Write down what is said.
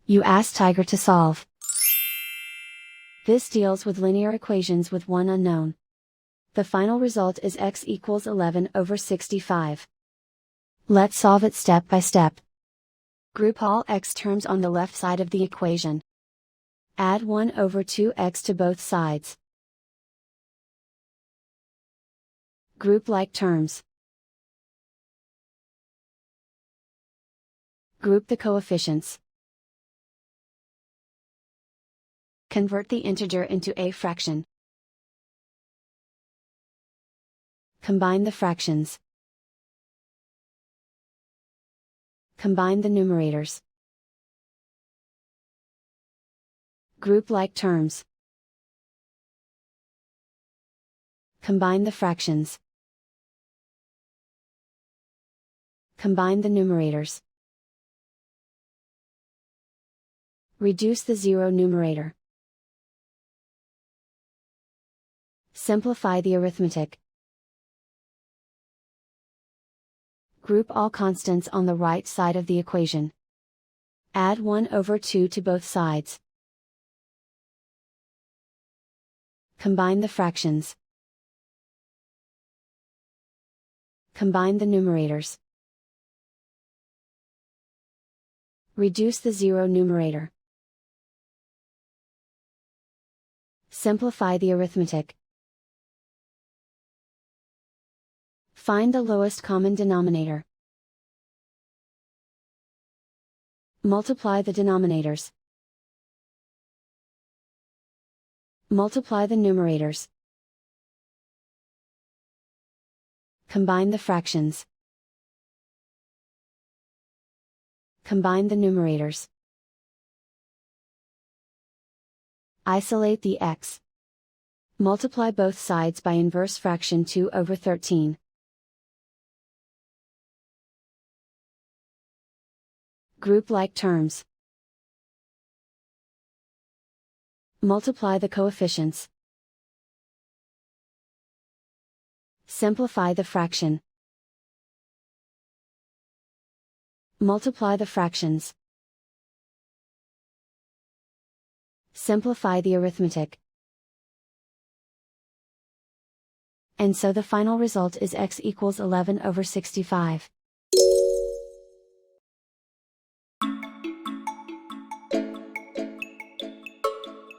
You ask Tiger to solve. This deals with linear equations with one unknown. The final result is x equals 11/65. Let's solve it step by step. Group all x terms on the left side of the equation. Add 1/2x to both sides. Group like terms. Group the coefficients. Convert the integer into a fraction. Combine the fractions. Combine the numerators. Group like terms. Combine the fractions. Combine the numerators. Reduce the zero numerator. Simplify the arithmetic. Group all constants on the right side of the equation. Add 1/2 to both sides. Combine the fractions. Combine the numerators. Reduce the zero numerator. Simplify the arithmetic. Find the lowest common denominator. Multiply the denominators. Multiply the numerators. Combine the fractions. Combine the numerators. Isolate the x. Multiply both sides by inverse fraction 2/13. Group like terms. Multiply the coefficients. Simplify the fraction. Multiply the fractions. Simplify the arithmetic. And so the final result is x equals 11/65.